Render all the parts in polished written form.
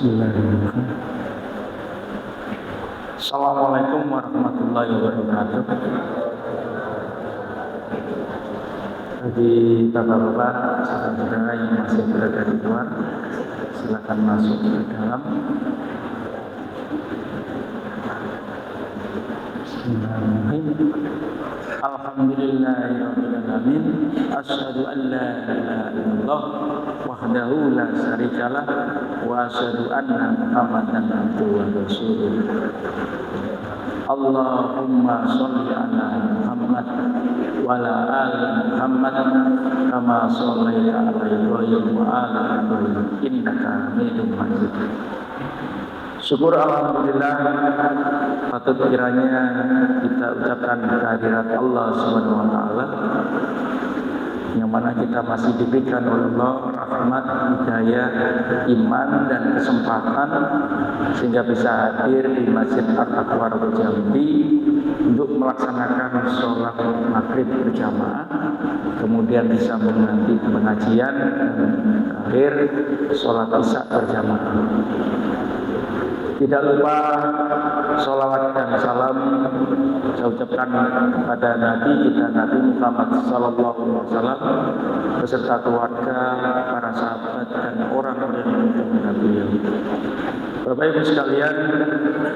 Bismillahirrahmanirrahim. Assalamualaikum warahmatullahi wabarakatuh. Bagi bapak-bapak, saudara-saudara yang masih berada di luar, silakan masuk ke dalam. Bismillahirrahmanirrahim. Alhamdulillahirabbil alamin. Asyhadu an la ilaha illallah wahdahu la syarikalah wa asyhadu anna Muhammadan abduhu wa rasuluh. Allahumma sholli ala Muhammad wa ala ali Muhammad kama shallaita ala Ibrahim wa ala Ibrahim innaka Hamidum Majid. Syukur alhamdulillah, patut kiranya kita ucapkan kehadirat Allah Subhanahu wa taala yang mana kita masih diberikan oleh Allah rahmat, hidayah, iman dan kesempatan sehingga bisa hadir di Masjid At-Taqwa Jambi untuk melaksanakan sholat maghrib berjamaah, kemudian disambung nanti pengajian dan akhir sholat isya berjamaah. Tidak lupa sholawat dan salam saya ucapkan kepada Nabi kita Nabi Muhammad sallallahu alaihi wasallam beserta keluarga, para sahabat dan orang yang mengikuti beliau. Bapak Ibu sekalian,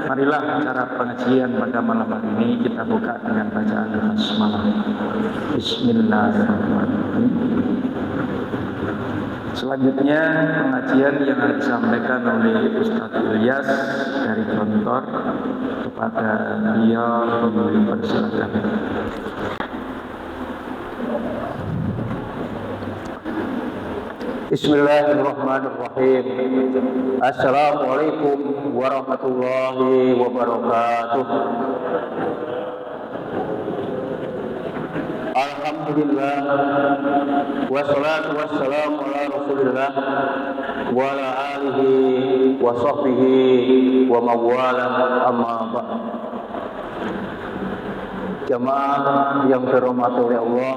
marilah cara pengajian pada malam hari ini kita buka dengan bacaan basmalah. Bismillahirrahmanirrahim. Selanjutnya pengajian yang akan disampaikan oleh Ustaz Ilyas dari Gontor kepada beliau dipersilakan. Bismillahirrahmanirrahim. Assalamualaikum warahmatullahi wabarakatuh. Alhamdulillah, wassalatu wassalamu ala rasulillah wa ala alihi wa sahbihi wa mawala amma ba'd. Jamaah yang dirahmati oleh Allah,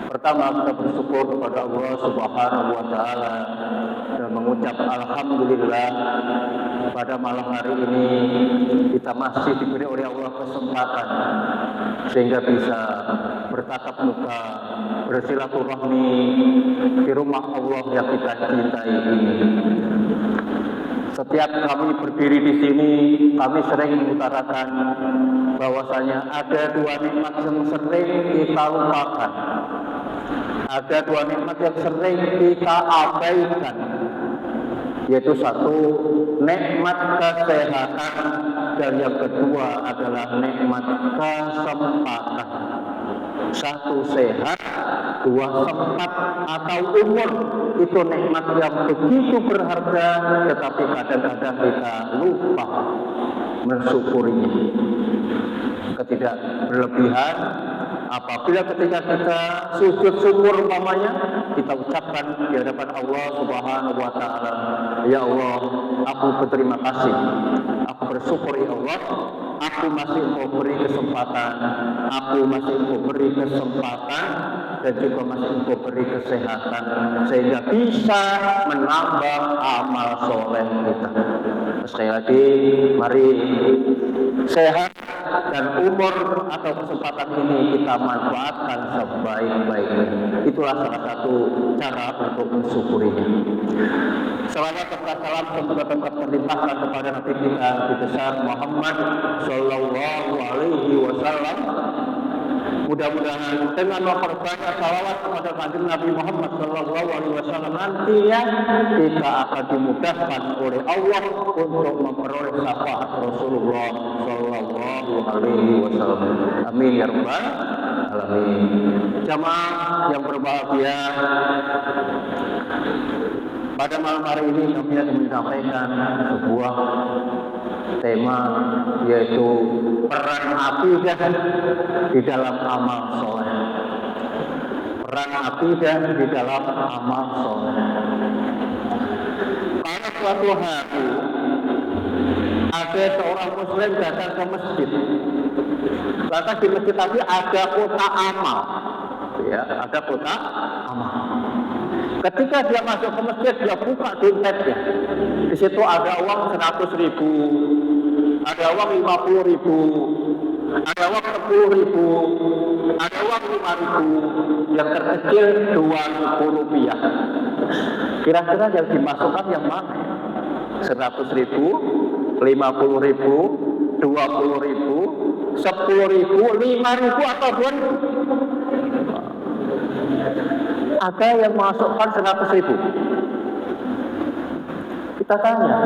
pertama kita bersyukur kepada Allah Subhanahu wa taala dan mengucap alhamdulillah pada malam hari ini kita masih diberi oleh Allah kesempatan sehingga bisa bertatap muka, bersilaturahmi di rumah Allah yang kita cintai ini. Setiap kami berdiri di sini, kami sering mengutarakan bahwasanya ada dua nikmat yang sering kita lupakan. Ada dua nikmat yang sering kita abaikan, yaitu satu nikmat kesehatan dan yang kedua adalah nikmat kesempatan. Satu sehat, dua sempat atau umur, itu nikmat yang begitu berharga, tetapi kadang-kadang kita lupa mensyukurinya. Ketidakberlebihan apabila ketika kita sujud syukur umpamanya kita ucapkan di hadapan Allah Subhanahu wa taala, ya Allah, aku berterima kasih, aku bersyukur ya Allah, aku masih Engkau beri kesempatan, aku masih Engkau beri kesempatan dan juga masih Engkau beri kesehatan sehingga bisa menambah amal soleh kita. Sekali lagi, mari sehat dan umur atau kesempatan ini kita manfaatkan sebaik-baiknya. Itulah salah satu cara untuk mensyukurinya. Salawat serta salam semoga tetap terlimpahkan kepada Nabi kita Nabi besar Muhammad Sallallahu Alaihi Wasallam. Mudah-mudahan dengan memperbanyak salawat kepada kanjeng Nabi Muhammad Sallallahu Alaihi Wasallam nantinya kita akan dimudahkan oleh Allah untuk memperoleh syafaat Rasulullah Sallallahu Alaihi Wasallam. Amin ya rabbal alamin. Jamaah yang berbahagia, pada malam hari ini kami akan menyampaikan sebuah tema, yaitu peran akidah di dalam amal soleh. Peran akidah di dalam amal soleh. Pada suatu hari ada seorang muslim datang ke masjid. Lantas di masjid tadi ada kotak amal, ya, ada kotak amal. Ketika dia masuk ke masjid, dia buka dompetnya. Di situ ada uang 100.000, ada uang 50.000, ada uang 10.000, ada uang 5.000, yang terkecil 2.000 rupiah. Kira-kira yang dimasukkan yang mana? 100.000, 50.000, 20.000, 10.000, 5.000 atau 2.000? Ada yang masukkan 100.000. Kita tanya,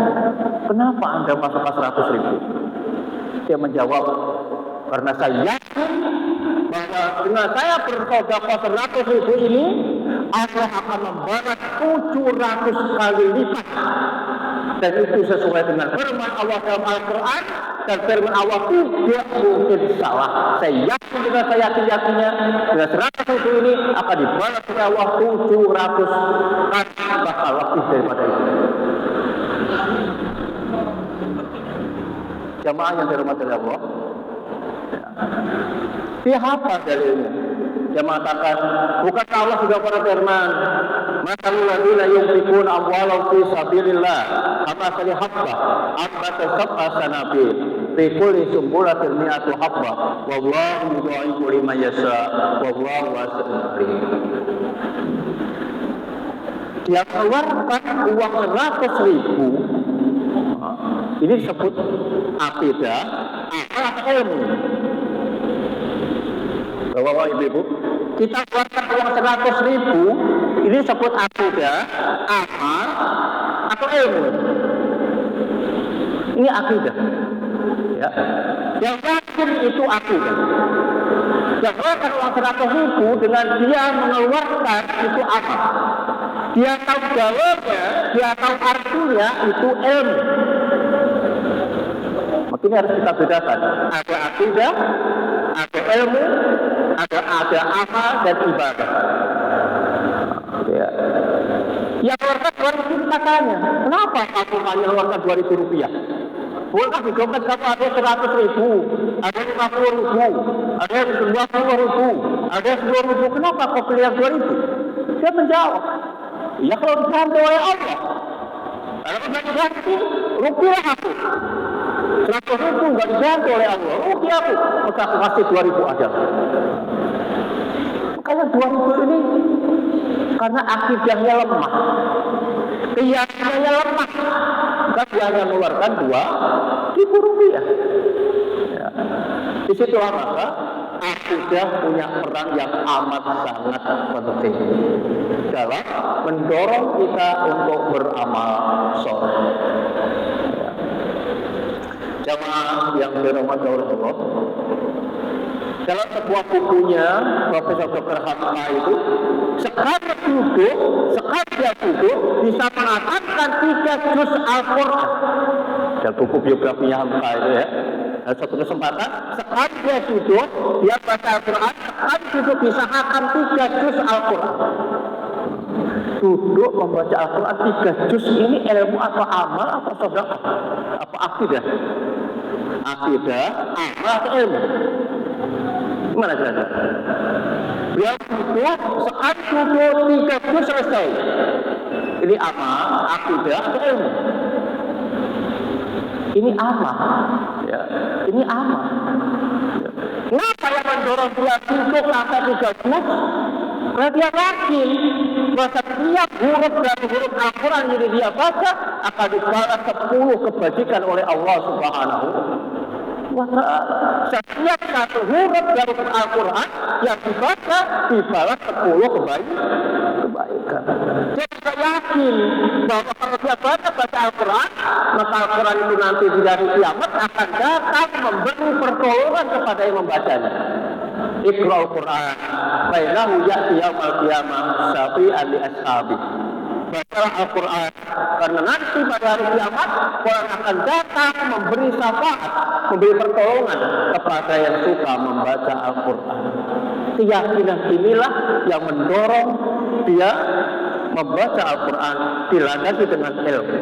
kenapa Anda masukkan 100.000? Dia menjawab, karena saya yakin bahwa dengan saya bersedekah 100.000 ini, Allah akan membalas 700 kali lipat. Dan itu sesuai dengan firman Allah dalam Al-Quran, dan firman Allah tidak mungkin salah. Saya yakin dengan saya yakinnya dengan 100.000 ini akan dibalas oleh Allah 700 kali, bahkan lebih daripada itu. Jamaah yang dirahmati Allah, dia apa dalilnya? Dia mengatakan, bukankah Allah sudah berfirman, masalul ladzina yunfiquna amwalahum fi sabilillah kamathali habbah anbatat sab'a sanabil fi kulli sumbulatin mi'atu habbah wallahu yudha'ifu liman yasha wallahu wasi'un alim. Dia keluarkan uang 100.000. Ini disebut akidah atau ilmu. Bapak Ibu, kita keluarkan uang 100.000, ini disebut akidah, amal, atau ilmu. Ini akidah. Ya. Yang yakin itu akidah. Yang keluarkan uang 100.000 dengan dia mengeluarkan itu amal. Dia tahu jawabnya, dia tahu artinya, itu ilmu. Makanya harus kita bedakan. Ada akidah, ada ilmu, ada amal dan ibadah. Ya. Yang keluarkan 2.000 kita tanya, kenapa kamu hanya keluarkan 2.000 rupiah? Boleh di dompet kamu ada 100.000, ada 50.000, ada 20.000, ada 10.000. Kenapa kau pilih yang 2.000? Dia menjawab, ya kalau dibantu oleh Allah. Kalau tidak dibantu, rupiah aku. 100.000 nggak dibantu oleh Allah, rupiah aku. Maka aku kasih 2.000 aja. Makanya 2.000 ini karena akidahnya lemah, keyakinannya lemah, maka dia hanya mengeluarkan 2.000 rupiah. Ya. Di situlah maka akidah punya peran yang amat sangat penting dalam mendorong kita untuk beramal soleh. Ya. Jamaah yang dirahmati Allah, dalam sebuah bukunya Profesor Dr. Hamka itu sekali dia duduk bisa mengatakan 3 juz Al-Quran. Dan buku biografinya Hamka itu ya, satu kesempatan sekali dia duduk, dia baca Al-Quran, sekali duduk bisa hatam 3 juz Al-Quran. Duduk membaca Al-Quran 3 juz ini ilmu atau amal atau sedekah? Apa akidah? Akidah, amal atau ilmu? Gimana kira-kira? Dia duduk, sekali duduk 3 juz selesai. Ini amal, akidah atau ilmu? Ini amal, ya. Ini amal. Ya. Kenapa yang mendorong dia duduk sampai 3 juz? Karena dia yakin bahwa setiap huruf dari huruf Al-Quran yang dia baca akan dibalas 10 kebajikan oleh Allah Subhanahu wa ta'ala. Setiap satu huruf dari Al-Quran yang dibaca dibalas 10 kebaikan. Dia tidak yakin bahwa kalau dia baca Al-Quran, maka Al-Quran itu nanti di hari kiamat akan datang memberi pertolongan kepada yang membacanya. Iqra'ul Quran bainahu ya'ti yaumal qiyamah syafi'an li ashabi. Bacalah Al-Quran karena nanti pada hari kiamat Quran akan datang memberi syafaat, memberi pertolongan kepada yang suka membaca Al-Quran. Keyakinan inilah yang mendorong dia membaca Al-Quran dilandasi dengan ilmu.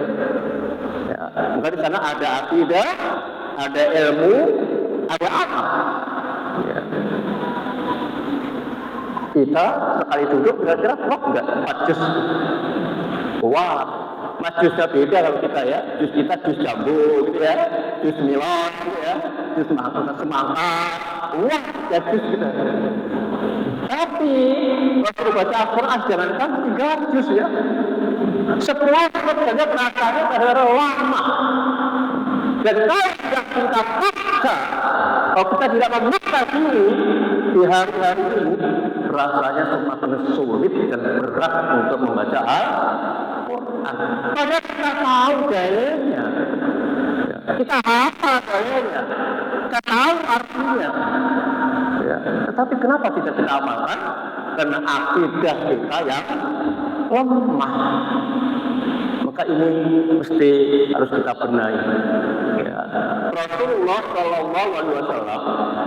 Ya, maka di sana ada akidah, ada ilmu, ada amal. Ya. Kita sekali duduk kira-kira wah enggak 4 juz. Wah, mas jusnya beda kalau kita ya. Jus kita jus jambu gitu ya, jus milon gitu ya, jus semangka. Wah, ya jus kita. Tapi waktu baca Al-Quran jangankan 3 juz ya. 10 saja rasanya adalah lama. Dan kalau tidak kita paksa, kalau kita tidak memaksa diri di hari-hari ini, rasanya semakin sulit dan berat untuk membaca Al-Quran. Padahal kita tahu dalilnya, kita hafal dalilnya, kita tahu artinya. Ya. Tetapi kenapa tidak kita amalkan? Karena akidah kita yang lemah. Maka ini mesti harus kita benahi. Ya. Rasulullah Shallallahu Alaihi Wasallam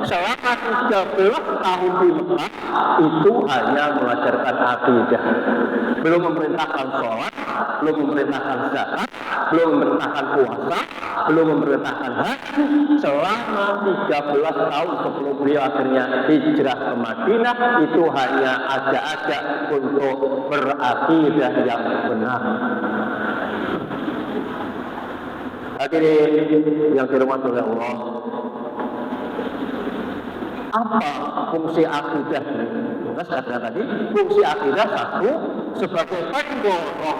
selama 13 tahun di Mekah itu hanya mengajarkan akidah, belum memerintahkan sholat, belum memerintahkan zakat, belum memerintahkan puasa, belum memerintahkan haji. Selama 13 tahun sebelum beliau akhirnya hijrah ke Madinah, itu hanya ajak-ajak untuk berakidah yang benar. Hadirin yang dirahmati oleh Allah, apa fungsi akidah ini? Kita katakan tadi, fungsi akidah satu sebagai pendorong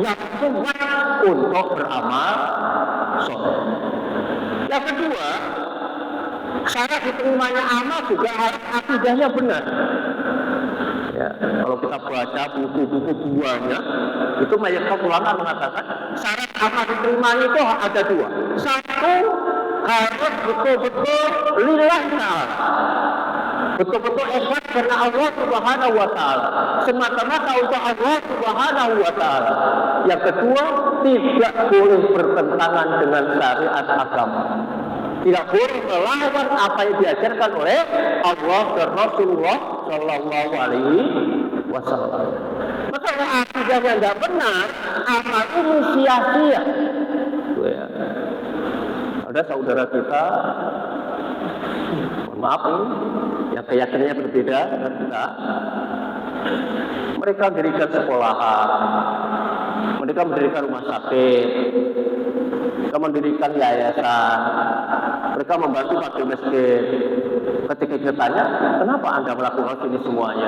yang kuat untuk beramal soleh. Yang kedua, syarat diterimanya amal juga harus akidahnya benar. Ya, kalau kita baca buku-buku buahnya, itu mayoritas ulama mengatakan syarat amal diterimanya itu ada 2. Satu, harus betul-betul lillahi ta'ala, betul-betul ikhlas karena Allah Subhanahu wa ta'ala, semata-mata untuk Allah Subhanahu wa ta'ala. Yang kedua, tidak boleh bertentangan dengan syariat agama, tidak boleh melawan apa yang diajarkan oleh Allah dan Rasulullah Shallallahu Alaihi Wasallam. Maka kalau akidahnya tidak benar, amal ini sia-sia. Ada saudara kita, mohon maaf nih, yang keyakinannya berbeda dengan kita. Mereka mendirikan sekolahan, mereka mendirikan rumah sakit, mereka mendirikan yayasan, mereka membantu fakir miskin. Ketika kita tanya, kenapa Anda melakukan ini semuanya?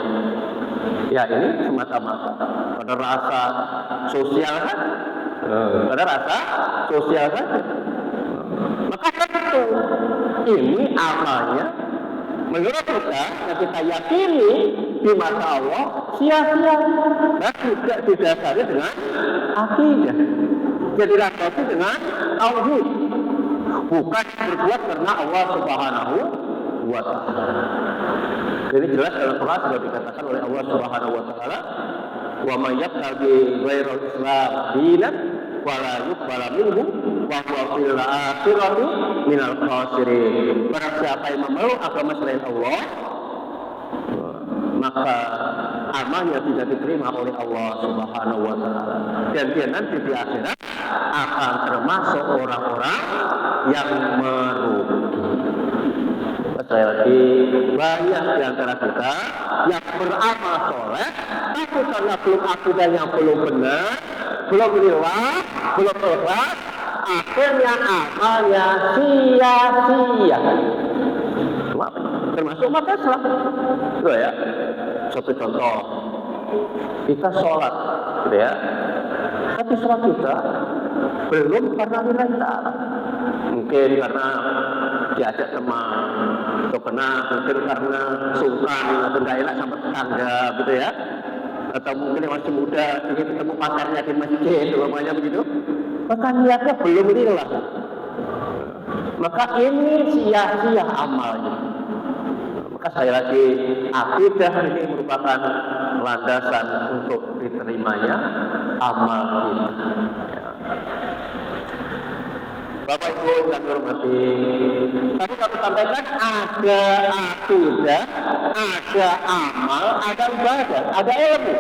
Ya ini semata-mata pada rasa sosial kan? Pada rasa sosial saja. Maka tentu ini amalnya menurut kita yang kita yakini di mata Allah sia-sia dan tidak didasari dengan akidah. Jadi rasanya dengan tauhid, bukan berbuat karena Allah Subhanahu wa ta'ala. Ini jelas dalam Quran sudah dikatakan oleh Allah Subhanahu wa ta'ala, wa may yabtaghi ghairal islam dinan wa la yuqbala minhu wa huwa fil akhirati minal khasirin. Barang siapa yang memeluk agama selain Allah, maka amalnya tidak diterima oleh Allah Subhanahu wa ta'ala, dan dia nanti di akhirat akan termasuk orang-orang yang merugi. Sekali lagi, banyak di antara kita yang beramal soleh, tapi karena belum akidahnya belum benar, belum lillah, belum ikhlas, akhirnya amalnya sia-sia. Termasuk maka Islam. Itu ya. Satu contoh, kita sholat, gitu ya. Tapi sholat kita belum karena lillahi ta'ala. Mungkin karena diajak teman, atau mungkin karena sungkan atau nggak enak sama tetangga, gitu ya. Atau mungkin yang masih muda ingin ketemu pacarnya di masjid, umpamanya begitu. Maka niatnya belum lillah. Maka ini sia-sia amalnya. Maka sekali lagi, akidah ini merupakan landasan untuk diterimanya amal kita. Bapak Ibu yang hormati, tadi kami sampaikan ada akidah, ada amal, ada ibadah, ada ilmu.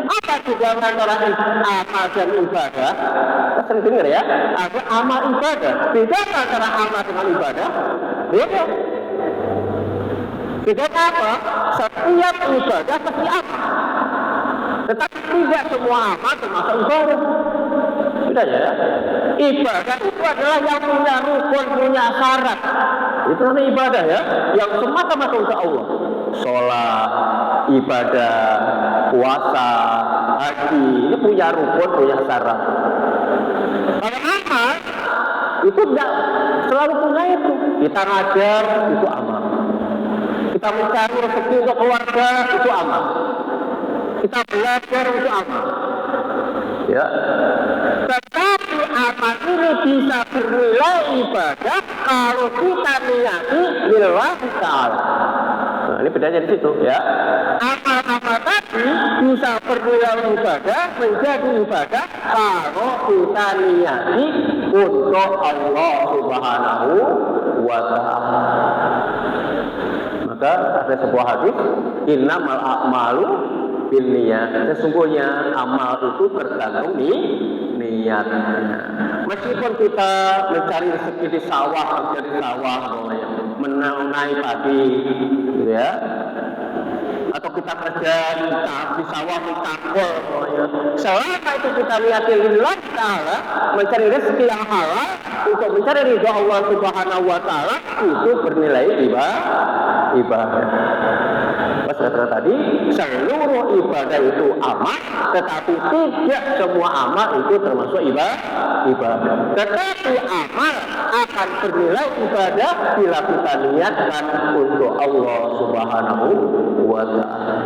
Apa bedanya antara amal dan ibadah? Kita sering dengar ya, ada amal ibadah. Beda antara amal dengan ibadah? Beda. Bedanya apa? Setiap ibadah pasti amal. Tetapi tidak semua amal termasuk ibadah. Bedanya ya. Ibadah itu adalah yang punya rukun, punya syarat. Itu namanya ibadah ya, yang semata-mata untuk Allah. Sholat, ibadah, puasa, haji, ini punya rukun, punya syarat. Kalau amal itu tidak selalu punya itu. Kita ngajar itu amal. Kita mencari rezeki untuk keluarga itu amal. Kita belajar itu amal. Ya. Tetapi amal ini bisa bernilai ibadah kalau kita niyati lillahi ta'ala. Nah, ini bedanya di situ ya. Amal-amal tadi bisa bernilai ibadah, menjadi ibadah kalau kita niyati untuk Allah Subhanahu wa ta'ala. Maka ada sebuah hadis, innamal a'malu binniyat. Sesungguhnya amal itu tergantung niatnya. Meskipun kita mencari rezeki di sawah, kerja di sawah, menanai padi, gitu ya, atau kita kerja di sawah, di tanggul, selama itu kita niati lillah ta'ala, mencari rezeki yang halal untuk mencari ridha Allah Subhanahu wa ta'ala, itu bernilai ibadah. Kata tadi, seluruh ibadah itu amal, tetapi tidak semua amal itu termasuk ibadah. Tetapi amal akan bernilai ibadah bila kita niatkan untuk Allah Subhanahu wa ta'ala.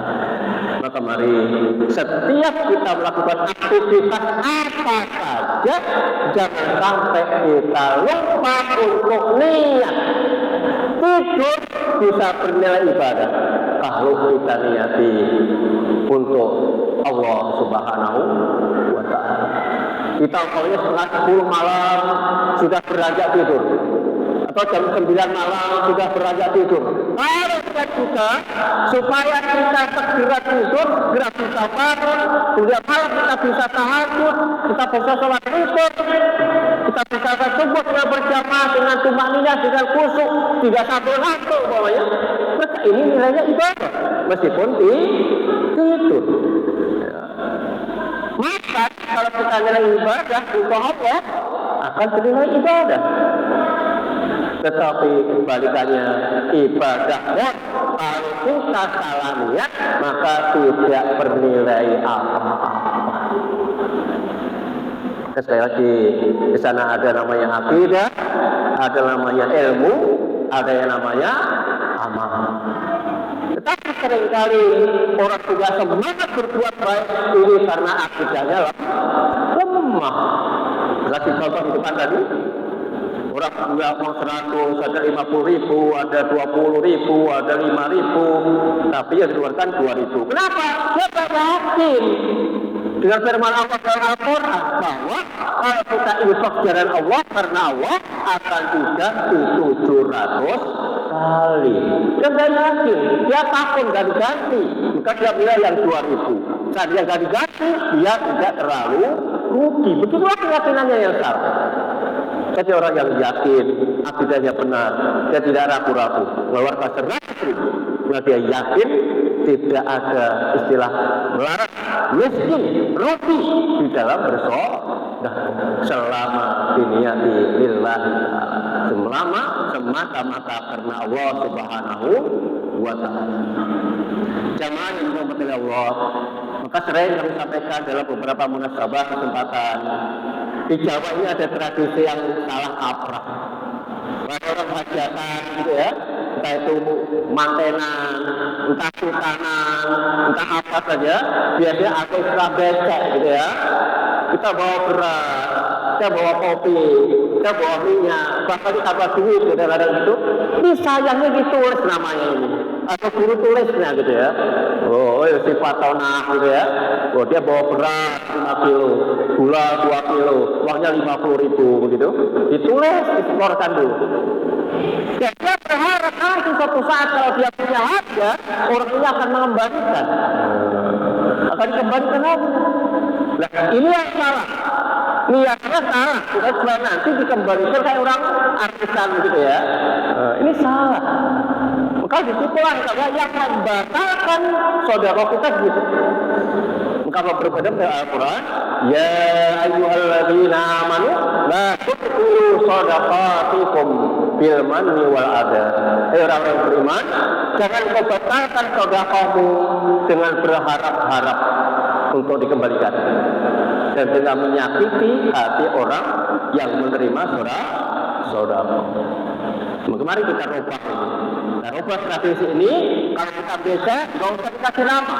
Maka mari setiap kita melakukan aktivitas apa saja, jangan sampai kita lupa untuk niat. Tidur bisa bernilai ibadah kalau kita niati untuk Allah Subhanahu wa ta'ala. Kita umpamanya setengah 10 malam sudah beranjak tidur, atau jam 9 malam sudah beranjak tidur. Kalau kita juga supaya kita segera tidur, segera bisa bangun, kemudian malam kita bisa tahajud, kita bisa sholat witir, kita bisa subuh dengan berjamaah dengan tumaniyah, dengan khusyuk, tidak sampai ngantuk umpamanya. Maka ini nilainya ibadah, meskipun tidur. Ya. Maka kalau kita nilai ibadah untuk Allah akan bernilai ibadah. Tetapi kebalikannya ibadah kalau kita salah niat maka tidak bernilai apa-apa. Sekali lagi, di sana ada namanya akidah, ada namanya ilmu, ada yang namanya amal. Tetapi seringkali orang juga semangat berbuat baik ini karena akidahnya lemah. Lagi contoh di depan tadi, orang punya uang 100, ada 50.000, ada 20.000, ada 5.000, tapi yang dikeluarkan 2.000. Kenapa? Dia tak yakin dengan firman Allah dalam Al-Quran bahwa kalau kita infak jalan Allah karena Allah akan diganti 700 kali. Dia tak yakin, dia takut dan ganti, maka dia bilang yang 2.000. Saat dia gak diganti, dia tidak terlalu rugi. Begitulah keyakinannya yang salah. Jadi orang yang yakin akidahnya benar, dia tidak ragu-ragu, mengeluarkan 100.000. Nah, dia yakin tidak ada istilah melarat, miskin, rugi di dalam bersedekah selama diniyati lillahi ta'ala, selama semata-mata karena Allah Subhanahu wa ta'ala. Jamaah yang dirahmati Allah, maka sering kami sampaikan dalam beberapa munasabah kesempatan. Di Jawa ini ada tradisi yang salah kaprah. Ada orang hajatan gitu ya, entah itu mantenan, entah sutanan, entah apa saja, biasanya ada istilah becek gitu ya. Kita bawa beras, kita bawa kopi, kita bawa minyak, bahkan kita bawa duit gitu, ada itu. Ini sayangnya ditulis namanya ini, atau guru tulisnya gitu ya. Oh, si Patona gitu ya. Oh, dia bawa beras 5 kilo, gula 2 kilo, uangnya 50.000 begitu. Ditulis, disetorkan dulu. Ya, dia berharap nanti suatu saat kalau dia punya harga, orang ini akan mengembalikan. Akan dikembalikan lagi. Nah, ini yang salah. Niatnya salah, bukan nanti dikembalikan kayak orang artisan gitu ya. Ini salah. Maka Maka disitulah yang membatalkan sedekah kita gitu. Kalau berbeda dengan Al-Quran, ya ayyuhalladzina amanu la tubtilu shadaqatikum bil manni wal adha. Orang-orang beriman, jangan kau batalkan sedekahmu dengan berharap-harap untuk dikembalikan dan dengan menyakiti hati orang yang menerima sedekah. Mari kita rubah ini. Nah, rubah tradisi ini, kalau kita bisa, nggak usah dikasih nama.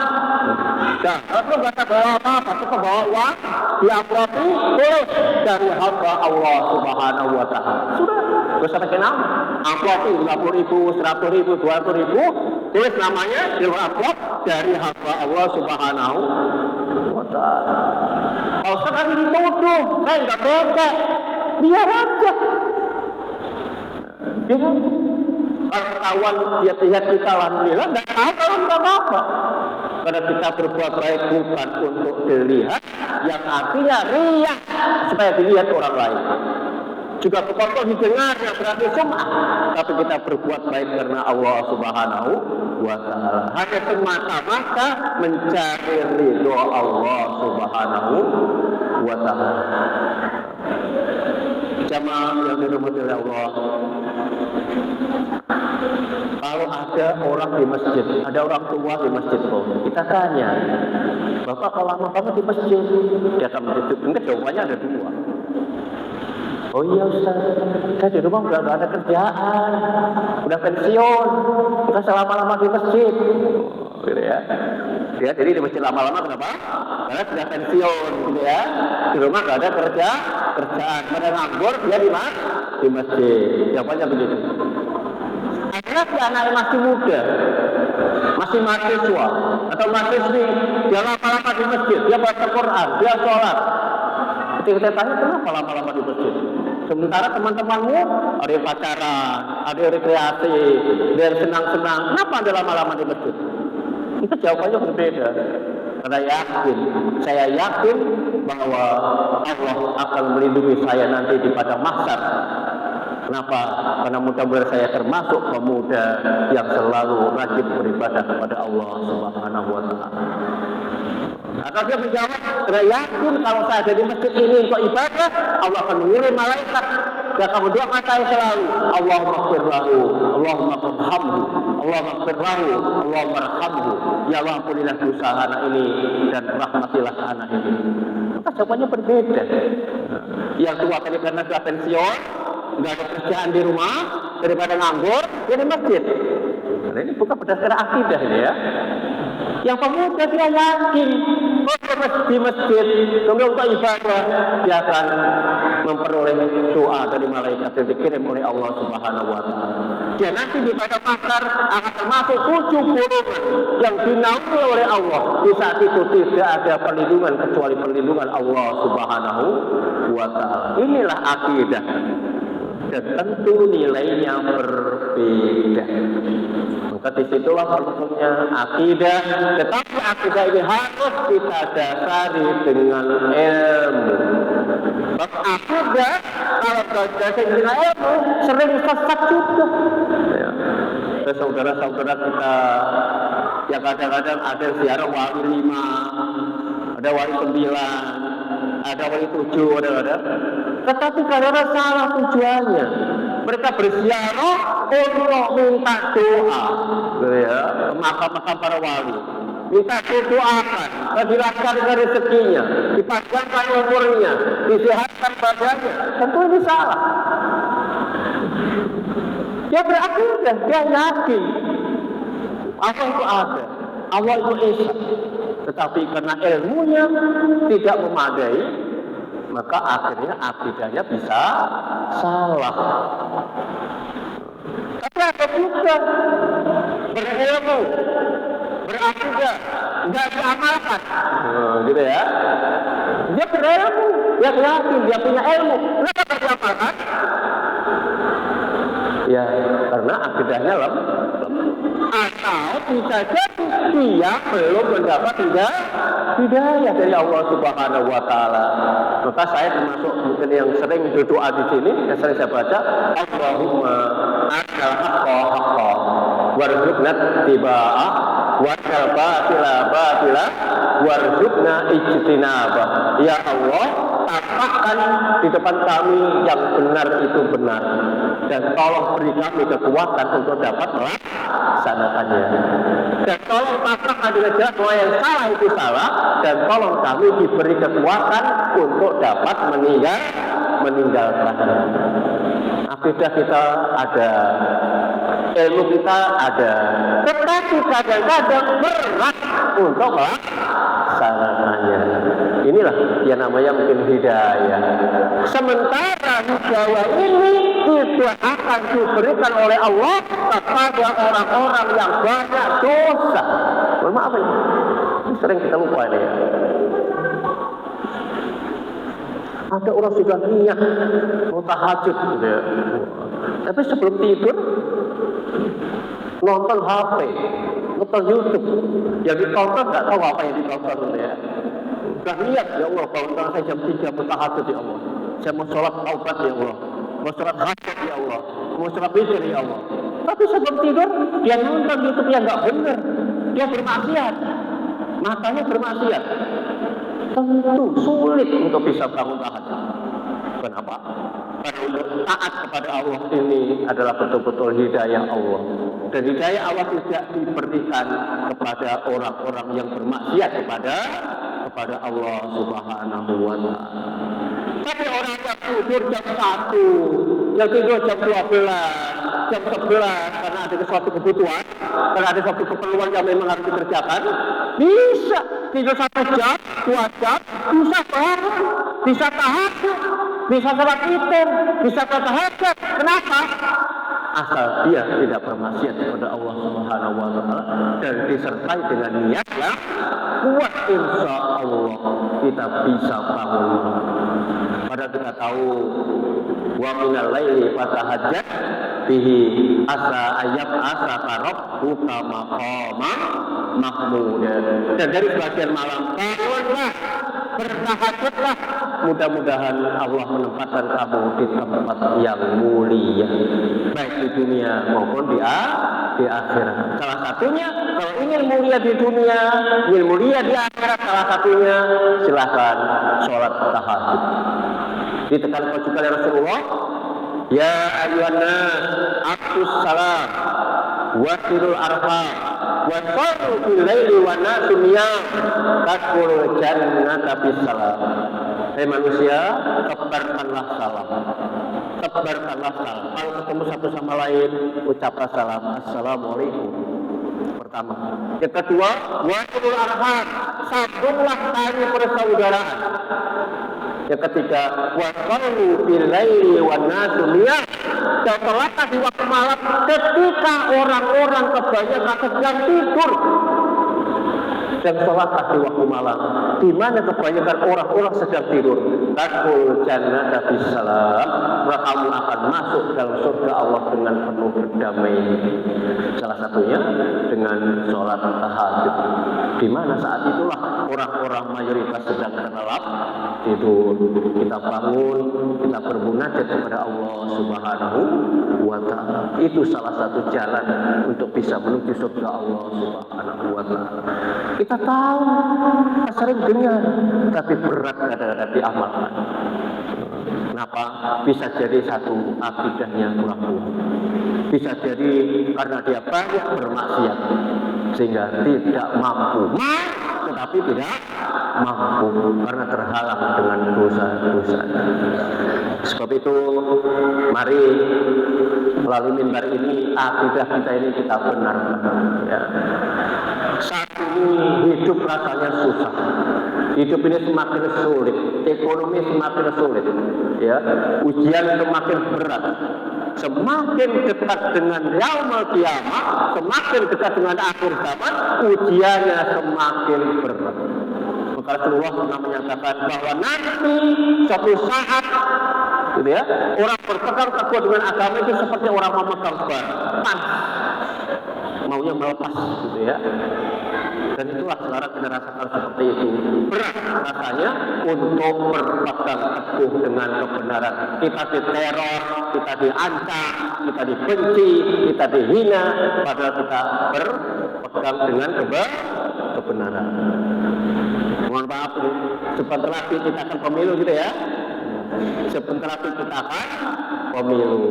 Nah, kalau nggak usah bawa apa-apa, kita bawa uang, diamplopin, tulis dari hamba Allah Subhanahu Wa Taala. Sudah, nggak usah pakai nama. Amplopin 50.000, 100.000, 200.000, tulis namanya di amplop dari hamba Allah Subhanahu Wa Taala. Kalau sekarang dituduh, saya nggak beda, biar aja. Kalau ketahuan dia lihat kita, alhamdulillah, nggak apa-apa. Karena kita berbuat baik bukan untuk dilihat, yang artinya riya supaya dilihat orang lain. Juga bukan untuk didengar, yang berarti sum'ah. Tapi kita berbuat baik karena Allah Subhanahu Wa Taala. Hanya semata-mata mencari ridho Allah Subhanahu Wa Taala. Jamaah yang dirahmati oleh Allah, kalau ada orang di masjid, ada orang tua di masjid, kita tanya, Bapak kalau lama kamu di masjid, dia akan menjawab, enggak, jawabannya ada dua. Oh iya Ustaz, saya di rumah udah ada kerjaan, udah pensiun, udah selama-lama di masjid, gitu ya. Ya, jadi di masjid lama-lama kenapa? Karena sudah pensiun, gitu ya. Di rumah gak ada kerjaan, pada nganggur, dia di masjid. Jawabannya begitu. Akhirnya si anak masih muda, masih mahasiswa atau mahasiswi, dia lama-lama di masjid, dia baca Quran, dia sholat. Ketika saya tanya, kenapa lama-lama di masjid? Sementara teman-temanmu ada yang pacaran, ada yang rekreasi, ada yang senang-senang. Kenapa Anda lama-lama di masjid? Itu jawabannya berbeda. Karena saya yakin bahwa Allah akan melindungi saya nanti di padang mahsyar. Kenapa? Karena mudah-mudahan saya termasuk pemuda yang selalu rajin beribadah kepada Allah Subhanahu Wa Taala. Atau dia menjawab, saya yakin kalau saya ada di masjid ini untuk ibadah, Allah akan mengirim malaikat dan akan mendoakan saya selalu, Allahumma ighfir lahu, Allahumma irhamhu, Allahumma ighfir lahu, Allahumma irhamhu. Ya Allah, ampunilah dosa anak ini dan rahmatilah anak ini. Maka jawabannya berbeda. Yang tua tadi karena sudah pensiun, nggak ada kerjaan di rumah, daripada nganggur, dia di masjid. Nah, ini bukan berdasarkan akidah ini ya. Yang pemuda dia yakin, kalau di masjid, kemudian untuk ibadah, dia akan memperoleh doa dari malaikat yang dikirim oleh Allah Subhanahu Wa Taala. Dia nanti di padang mahsyar akan termasuk 7 golongan yang dinaungi oleh Allah. Di saat itu tidak ada perlindungan kecuali perlindungan Allah Subhanahu Wa Taala. Inilah akidah. Dan tentu nilainya berbeda. Maka disitulah perlunya akidah. Tetapi akidah ini harus kita dasari dengan ilmu. Sebab akidah kalau berdasarkan dengan ilmu sering sesat juga. Ya. Saudara-saudara kita yang kadang-kadang ada ziarah wali 5, ada wali 9, ada wali 7, ada. Tetapi kadang-kadang salah tujuannya. Mereka berziarah untuk minta doa, ya, ke makam-makam para wali. Minta didoakan, dilancarkan rezekinya, dipanjangkan umurnya, disehatkan badannya. Tentu ini salah. Dia berakidah, dia yakin Allah itu ada, Allah itu esa. Tetapi karena ilmunya tidak memadai, maka akhirnya akidahnya bisa salah. Tapi ada juga berilmu, berakidah, nggak diamalkan, gitu ya. Dia berilmu, dia yakin, dia punya ilmu, kenapa diamalkan? Ya, karena akidahnya lemah. Atau bisa jadi dia belum mendapat hidayah dari Allah Subhanahu Wa Taala. Maka saya termasuk mungkin yang sering berdoa di sini, yang sering saya baca, Allahumma arinal haqqa haqqan warzuqna tibaa wal batila batila warzuqna ijtinaba. Ya Allah, tampakkan di depan kami yang benar itu benar, dan tolong beri kami kekuatan untuk dapat melaksanakannya. Dan tolong tampakkan dengan jelas bahwa yang salah itu salah, dan tolong kami diberi kekuatan untuk dapat meninggalkan. Akidah kita ada, ilmu kita ada, tetapi kadang-kadang berat untuk melaksanakannya. Inilah yang namanya mungkin hidayah. Sementara hidayah ini tidak akan diberikan oleh Allah kepada orang-orang yang banyak dosa. Mohon maaf ini sering kita lupa ini ya. Ada orang sudah niat mau tahajud gitu ya, tapi sebelum tidur nonton HP, nonton YouTube, yang ditonton nggak tahu apa yang ditonton gitu ya. Sudah niat, ya Allah, bangun saya jam 3 bertahajud ya Allah, saya mau sholat taubat ya Allah, mau sholat hajat ya Allah, mau sholat witir ya Allah. Tapi sebelum tidur dia nonton YouTube yang nggak benar, dia bermaksiat, matanya bermaksiat. Tentu sulit untuk bisa bangun tahajud. Kenapa? Karena untuk taat kepada Allah ini adalah betul-betul hidayah Allah. Dan hidayah Allah tidak diberikan kepada orang-orang yang bermaksiat kepada Allah Subhanahu wa Ta'ala. Tapi orang yang tidur jam 1, yang tidur jam 12, jam 11 karena ada sesuatu kebutuhan, karena ada sesuatu keperluan yang memang harus dikerjakan, bisa tidur 1 jam, 2 jam, bisa bangun, bisa tahajud, bisa sholat witir, bisa tahajud. Kenapa? Asal dia tidak bermaksiat kepada Allah Subhanahu wa Ta'ala dan disertai dengan niat yang kuat, insya Allah kita bisa bangun. Padahal kita tahu wa minal laili fatahajjat bihi asa ayat asa rabbuka maqama mahmuda. Dan dari sebagian malam bangunlah, bertahajudlah, mudah-mudahan Allah menempatkan kamu di tempat yang mulia, baik di dunia maupun di akhirat. Salah satunya kalau ingin mulia di dunia, ingin mulia di akhirat, salah satunya silahkan sholat tahajud. Ditekankan juga oleh Rasulullah, ya ayyuhan nas afsus salam wasilul arham wa sallu bil laili wan nasu niyam tadkhulul jannata bis salam. Hai manusia, tebarkanlah salam. Tebarkanlah salam. Kalau ketemu satu sama lain, ucaplah salam. Assalamualaikum. Pertama. Yang kedua, wasilul arham, sambunglah tali persaudaraan. Yang ketiga, wasallu bil laili wan nasu niyam, dan sholatlah di waktu malam ketika orang-orang kebanyakan sedang tidur. Dan sholatlah di waktu malam di mana kebanyakan orang-orang sedang tidur. Tadkhul jannata bisalam, maka kamu akan masuk dalam surga Allah dengan penuh berdamai. Salah satunya dengan sholat tahajud, di mana saat itulah orang-orang mayoritas sedang terlelap tidur. Kita bangun, kita bermunajat kepada Allah Subhanahu wa Ta'ala. Itu salah satu jalan untuk bisa menuju surga Allah Subhanahu wa Ta'ala. Kita tahu, kita sering dengar, tapi berat kadang-kadang diamalkan. Kenapa? Bisa jadi satu akidahnya kurang kuat. Bisa jadi karena dia banyak bermaksiat sehingga tidak mampu. Tetapi tidak mampu karena terhalang dengan dosa-dosa. Sebab itu, mari melalui mimbar ini akidah kita ini kita benarkan. Ya. Saat ini hidup rasanya susah, hidup ini semakin sulit, ekonomi semakin sulit, ya, ujian semakin berat. Semakin dekat dengan yaumul qiyamah, semakin dekat dengan akhir zaman, ujiannya semakin berat. Maka Rasulullah pernah menyatakan bahwa nanti suatu saat, gitu ya, orang berpegang teguh dengan agama itu seperti orang memegang bara, panas, maunya melepas gitu ya. Dan itulah sekarang kita rasakan seperti itu. Berat rasanya untuk berpegang teguh dengan kebenaran. Kita diteror, kita diancam, kita dibenci, kita dihina, padahal kita berpegang dengan kebenaran. Mohon maaf, sebentar lagi kita akan pemilu gitu ya. Sebentar lagi kita akan pemilu.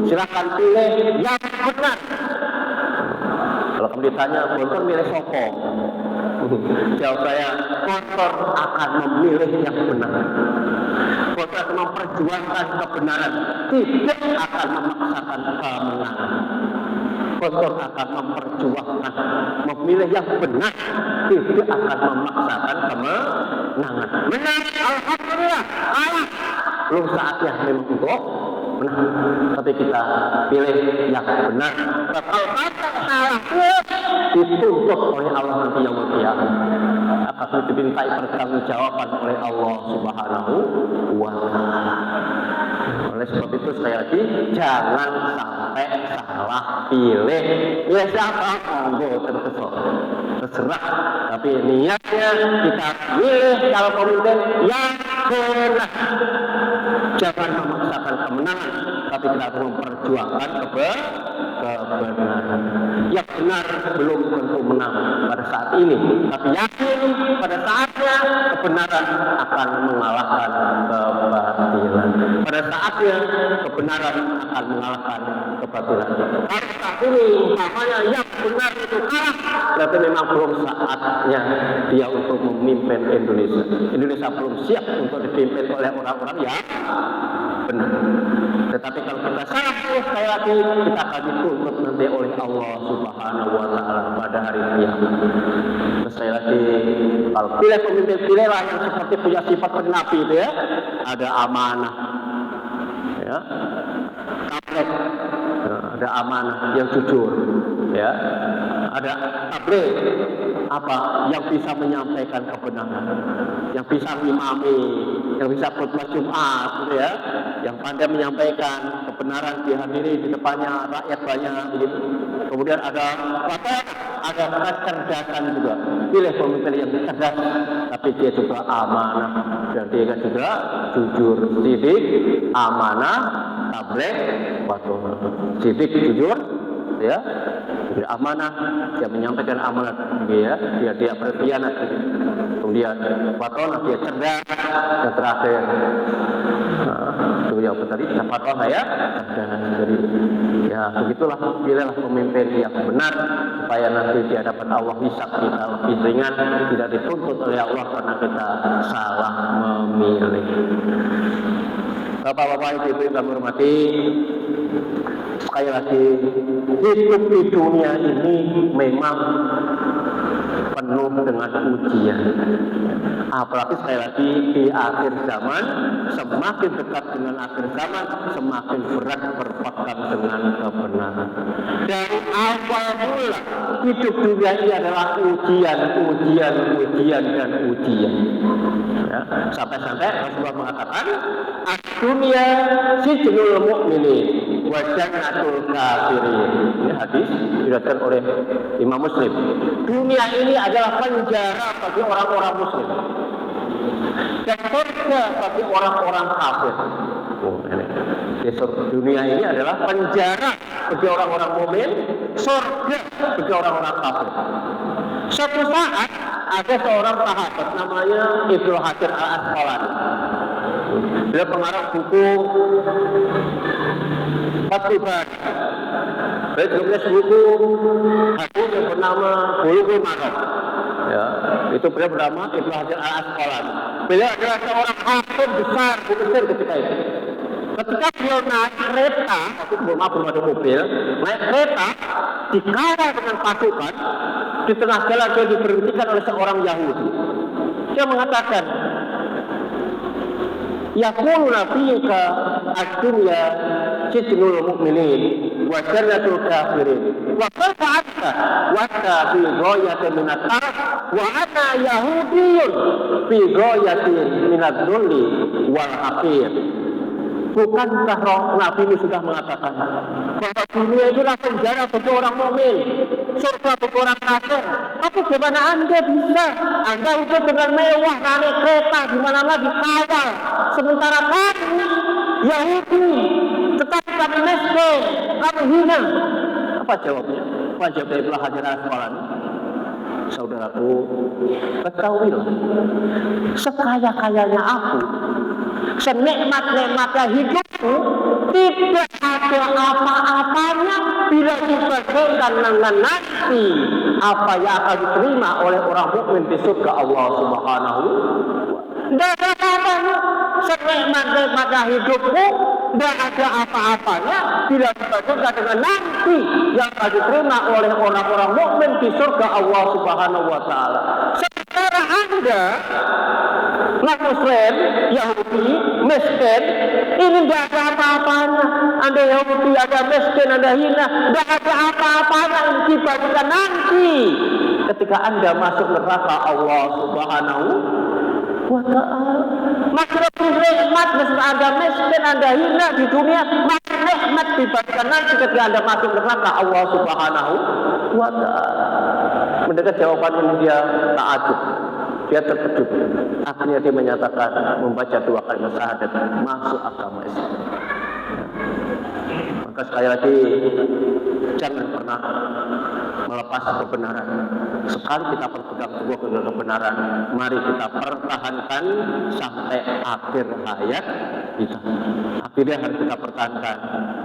Silakan pilih yang benar. Kalau kamu ditanya, Gontor milih sopo? Jawab saya, Gontor akan memilih yang benar. Gontor akan memperjuangkan kebenaran, tidak akan memaksakan kemenangan. Gontor akan memperjuangkan, memilih yang benar, tidak akan memaksakan kemenangan. Benar, alhamdulillah, Allah. Belum saatnya memang untuk benar, tapi kita pilih yang benar. Kalau kata salah dituntut oleh Allah nanti yang mulia, akan dimintai pertanggungjawaban oleh Allah Subhanahu wa Ta'ala. Oleh sebab itu sekali lagi, jangan sampai salah pilih. Ya siapa monggo terserah, tapi niatnya kita pilih kalau pemimpin yang benar. Jangan memaksakan kemenangan, tapi kita harus memperjuangkan kebenaran. Yang benar belum tentu menang pada saat ini, tapi yakin pada saatnya kebenaran akan mengalahkan kebatilan. Pada saatnya kebenaran akan mengalahkan kebatilan. Pada saat ini umpamanya yang benar itu kalah, berarti memang belum saatnya dia untuk memimpin Indonesia. Indonesia belum siap untuk dipimpin oleh orang-orang yang benar. Tetapi kalau kita salah, sekali lagi kita akan dituntut nanti oleh Allah Subhanahu wa Ta'ala pada hari kiamat. Sekali lagi, kalau pilih pemimpin, pilihlah yang seperti punya sifat nabi itu ya. Ada amanah, ya, tabligh, ada amanah yang jujur, ya, ada tabligh, apa yang bisa menyampaikan kebenaran, yang bisa mengimami, yang bisa khutbah Jumat, gitu ya, yang pandai menyampaikan kebenaran, dihadiri di depannya rakyat banyak, gitu. Kemudian ada kecerdasan juga. Pilih pemimpin yang cerdas, tapi dia juga amanah, dan dia juga jujur, sidik, amanah, tabligh, batonah. Sidik, jujur, ya, amanah, dia menyampaikan amanat, dia tidak berkhianat. Kemudian batonah, dia cerdas, dan terakhir itu yang tadi batonah ya. Jadi ya begitulah, pilihlah pemimpin yang benar supaya nanti di hadapan Allah hisab kita lebih ringan, tidak dituntut oleh Allah karena kita salah memilih. Bapak-bapak, ibu-ibu yang kami hormati, sekali lagi, hidup di dunia ini memang penuh dengan ujian. Apalagi sekali lagi di akhir zaman, semakin dekat dengan akhir zaman, semakin berat berpegang dengan kebenaran. Dari awal mula, hidup dunia ini adalah ujian, dan ujian. Ya, sampai-sampai Rasulullah mengatakan, "Ad-dunya sijnul mu'minin wa jannatul kafirin." Ini hadis diriwayatkan oleh Imam Muslim. Dunia ini adalah penjara bagi orang-orang muslim dan surga bagi orang-orang kafir. Dunia ini adalah penjara bagi orang-orang mukmin, surga bagi orang-orang kafir. Suatu saat ada seorang sahabat namanya Ibnu Hajar Al-Asqalani. Dia pengarang buku Fathul Bari. Dia menulis buku hadis yang bernama Bulughul Maram. Ya, itu beliau bernama Ibnu Hajar Al-Asqalani. Beliau adalah seorang hakim besar di Mesir ketika itu. Ketika beliau naik kereta, waktu belum ada mobil, naik kereta, dikawal dengan pasukan, di tengah jalan dia diberhentikan oleh seorang Yahudi. Dia mengatakan, "Yaqulu nabiyuka ad-dunya sijnul mu'minin wa jannatul kafirin. Wa kaifa anta wa anta fi ghayatin min at-taraf wa ana yahudiyyun fi ghayatin min ad-dhulli wal haqir." Bukankah roh Nabi ini sudah mengatakan bahwa dunia itulah penjara bagi orang mukmin, surga bagi orang kafir? Tapi bagaimana Anda bisa? Anda hidup dengan mewah, naik kereta di mana-mana dikawal, sementara kami Yahudi tetapi kami miskin, kami hina. Apa jawabnya? Apa jawabnya Ibnu Hajar Al-Asqalani? Saudaraku, ketahuilah, sekaya-kayanya aku, senikmat-nikmatnya hidupku, tidak ada apa-apanya bila dibandingkan dengan nanti apa yang akan diterima oleh orang mukmin di surga Allah Subhanahu. Tidak ada apa-apanya. Senikmat-nikmatnya hidupku, tidak ada apa-apanya bila dibandingkan dengan nanti yang akan diterima oleh orang-orang mukmin di surga Allah Subhanahu wa taala. Sementara Anda Muslim, Yahudi, miskin, ini tidak ada apa-apanya. Anda Yahudi, Anda miskin, Anda hina, tidak ada apa-apanya yang dibandingkan nanti ketika Anda masuk neraka Allah Subhanahu wa ta'ala. Masih lebih nikmat meskipun Anda miskin, Anda hina di dunia, masih nikmat dibandingkan nanti ketika Anda masuk neraka Allah Subhanahu wa ta'ala. Mendengar jawaban ini dia takjub, dia terkejut. Akhirnya dia menyatakan, membaca 2 kalimat syahadat, masuk agama Islam. Maka sekali lagi, jangan pernah melepas kebenaran. Sekali kita berpegang teguh dengan kebenaran, mari kita pertahankan sampai akhir hayat kita. Akhirnya harus kita pertahankan,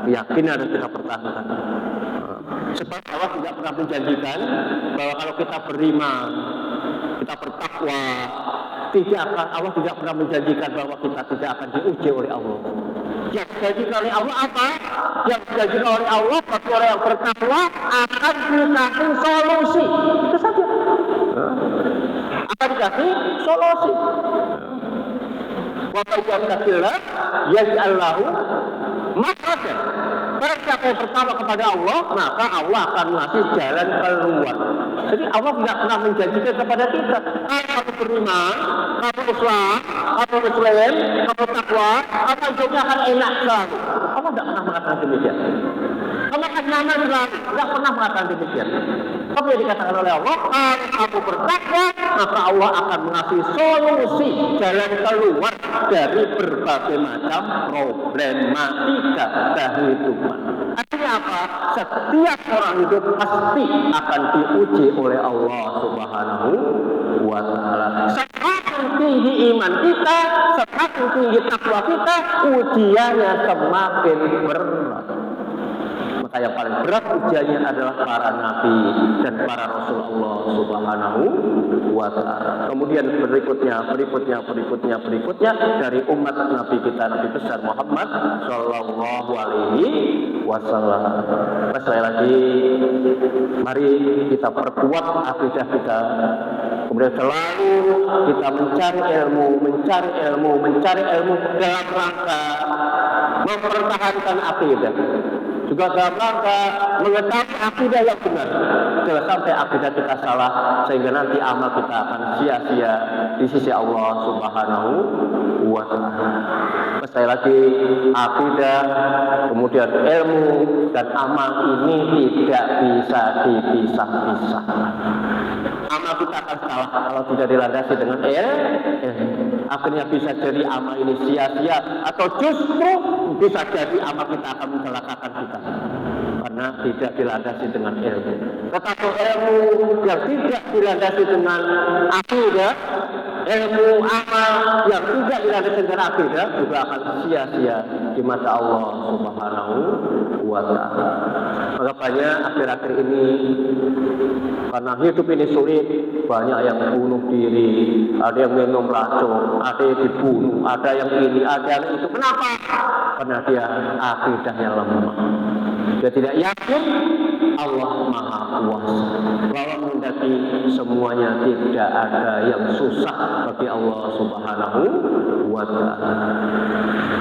keyakinan harus kita pertahankan. Sebab Allah tidak pernah menjanjikan bahwa kalau kita beriman, kita bertakwa, Allah tidak pernah menjanjikan bahwa kita tidak akan diuji oleh Allah. Yang dijanjikan oleh Allah apa? Yang dijanjikan oleh Allah bagi orang yang bertakwa akan dikasih solusi. Itu saja. Akan dikasih solusi. Wa ta'ala yaj'allahu makhrajan. Barang siapa yang bertakwa kepada Allah, maka Allah akan ngasih jalan keluar. Jadi Allah tidak pernah menjanjikan kepada kita, kamu beriman, kamu Islam, kamu Muslim, kamu takwa, apa hidupnya akan enak selalu. Allah tidak pernah mengatakan demikian. Allah akan nyaman selalu, tidak pernah mengatakan demikian. Apa yang dikatakan oleh Allah, kalau kamu bertakwa, maka Allah akan mengasih solusi jalan keluar dari berbagai macam problematika kehidupan. Artinya apa? Setiap orang hidup pasti akan diuji oleh Allah Subhanahu wa ta'ala. Semakin tinggi iman kita, semakin tinggi takwa kita, ujiannya semakin berat. Maka yang paling berat ujiannya adalah para nabi dan para rasul Allah Subhanahu wa ta'ala. Kemudian berikutnya dari umat nabi kita, Nabi besar Muhammad sallallahu alaihi wasallam. Sekali lagi, mari kita perkuat akidah kita. Kemudian selalu kita mencari ilmu dalam rangka mempertahankan akidah. Juga dalam rangka mengetahui akidah yang benar. Jangan sampai akidah kita salah sehingga nanti amal kita akan sia-sia di sisi Allah Subhanahu wa ta'ala. Sekali lagi, akidah, kemudian ilmu dan amal ini tidak bisa dipisah-pisahkan. Amal kita akan salah kalau tidak dilandasi dengan ilmu. Akhirnya bisa jadi amal ini sia-sia, atau justru bisa jadi amal kita akan mencelakakan kita karena tidak dilandasi dengan ilmu. Tetapi ilmu yang tidak dilandasi dengan akidah, ilmu amal yang tidak dilandasi dengan akidah juga akan sia-sia di mata Allah Subhanahu wa ta'ala. Maka banyak akhir-akhir ini, karena hidup ini sulit, banyak yang bunuh diri, ada yang minum racun, ada yang dibunuh, ada yang ini, ada yang itu. Kenapa? Karena dia akidahnya lemah. Dia tidak yakin Allah Maha Kuasa, bahwa mendaki semuanya tidak ada yang susah bagi Allah Subhanahu wa ta'ala.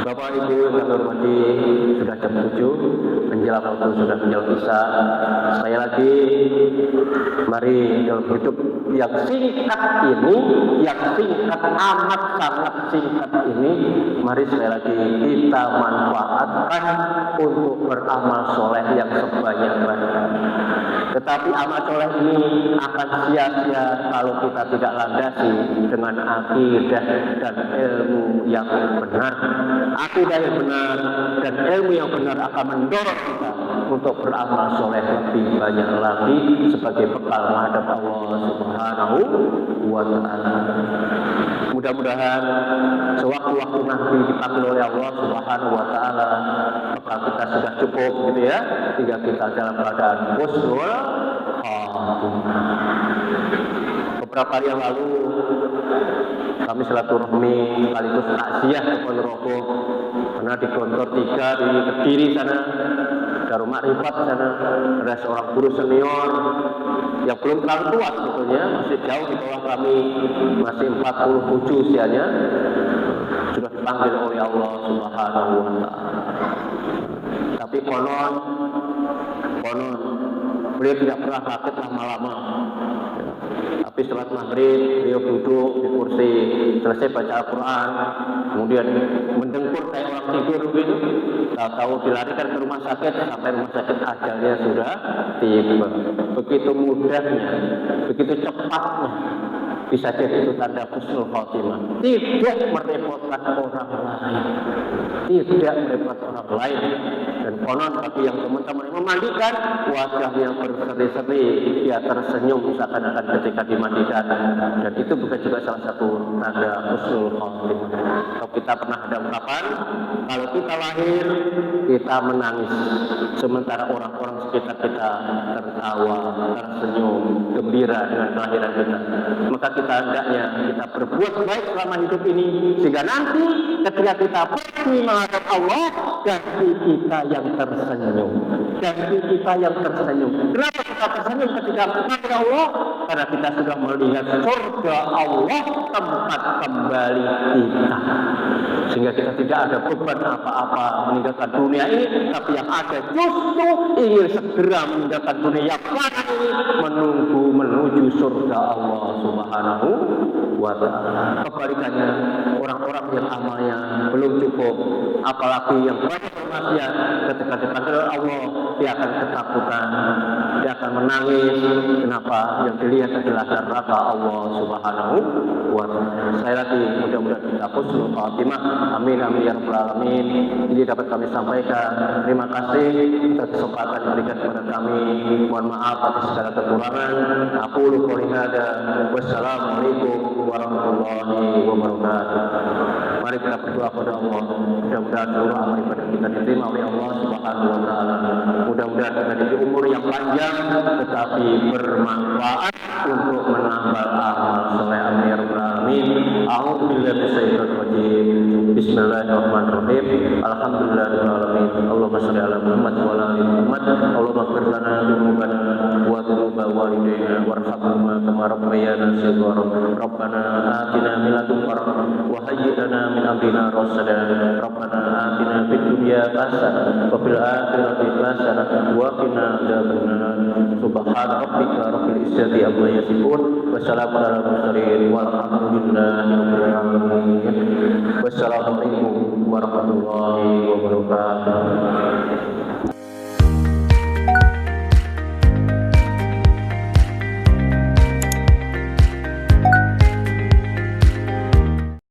Bapak Ibu yang hormati, sudah jam 7, menjelang waktu sudah menjelang isya. sekali lagi, mari dalam hidup yang singkat ini, yang singkat amat sangat singkat ini, mari sekali lagi kita manfaatkan untuk beramal soleh yang sebanyak-banyaknya. Tetapi amal soleh ini akan sia-sia kalau kita tidak landasi dengan akidah dan ilmu yang benar. Akidah yang benar dan ilmu yang benar akan mendorong kita untuk beramal soleh lebih banyak lagi sebagai bekal menghadap Allah Subhanahu wa Ta'ala. Mudah-mudahan sewaktu-waktu nanti dipanggil oleh Allah Subhanahu wa Ta'ala, bekal kita sudah cukup gitu ya, hingga kita dalam keadaan husnul khatimah. Beberapa hari yang lalu kami silaturahmi sekaligus takziah ke Ponorogo karena di Gontor 3 di Kediri sana, Darul Makrifat sana, ada seorang guru senior yang belum terlalu tua sebetulnya, masih jauh di bawah kami, masih 47 usianya, sudah dipanggil oleh Allah Subhanahu wa Ta'ala. Tapi konon beliau tidak pernah sakit lama-lama. Tapi setelah maghrib beliau duduk di kursi, selesai baca Al-Quran, kemudian mendengkur kayak orang tidur begitu. Tahu dilarikan ke rumah sakit, sampai rumah sakit ajalnya sudah tiba. Begitu mudahnya, begitu cepatnya. Bisa jadi itu tanda husnul khotimah. Tidak merepotkan orang lain. Tidak merepotkan orang lain. Dan konon bagi yang teman-teman yang memandikan, wajahnya berseri-seri, dia tersenyum seakan-akan ketika dimandikan. Dan itu bukan juga salah satu tanda husnul khotimah. Kalau kita pernah ada ungkapan, kalau kita lahir, kita menangis. Sementara orang-orang sekitar kita tertawa, tersenyum, gembira dengan kelahiran kita. Maka kita hendaknya kita berbuat baik selama hidup ini, sehingga nanti ketika kita pergi menghadap Allah, ganti kita yang tersenyum. Ganti kita yang tersenyum. Kenapa kita tersenyum ketika menghadap Allah? Karena kita sudah melihat surga Allah, tempat kembali kita. Sehingga kita tidak ada beban apa-apa meninggalkan dunia ini, tapi yang ada justru ingin segera meninggalkan dunia yang mana ini, menuju surga Allah Subhanahu wa Ta'ala. Kebalikannya, orang-orang yang amalnya belum cukup, apalagi yang banyak bermaksiat, ketika dipanggil Allah, dia akan ketakutan, dia akan menangis. Kenapa? Yang dilihat adalah neraka Allah Subhanahu wa Ta'ala. Saya lagi mudah-mudahan kita husnul khatimah. Amin amin ya rabbal alamin. Ini dapat kami sampaikan. Terima kasih atas kesempatan yang diberikan kepada kami. Mohon maaf atas segala kekurangan. Aqulu qouli hadza. Wassalamualaikum warahmatullahi wabarakatuh. Mari kita berdoa kepada Allah. Mudah-mudahan seluruh amal ibadah kita diterima oleh Allah Subhanahu wa Ta'ala. Mudah-mudahan kita diberi umur yang panjang tetapi bermanfaat untuk menambah amal soleh. Amin ya rabbal alamin. A'udzu billahi minasyaitonir rajim. Bismillahirrahmanirrahim. Alhamdulillahirabbil alamin. Allahumma shalli ala Muhammad wa ala ali Muhammad. Allahumma ighfir lana dzunubana wa dzunuba walidayna warhamhuma kama rabbayana shighara. Rabbana atina min ladunka rahmah wa hayyi lana min amrina rashada. Rabbana atina fid dunya hasanah wa fil akhirati hasanah wa qina adzabannar. Subhana rabbika rabbil izzati amma yasifun wa salamun alal mursalin walhamdulillahi rabbil alamin. Wassalamualaikum warahmatullahi wabarakatuh.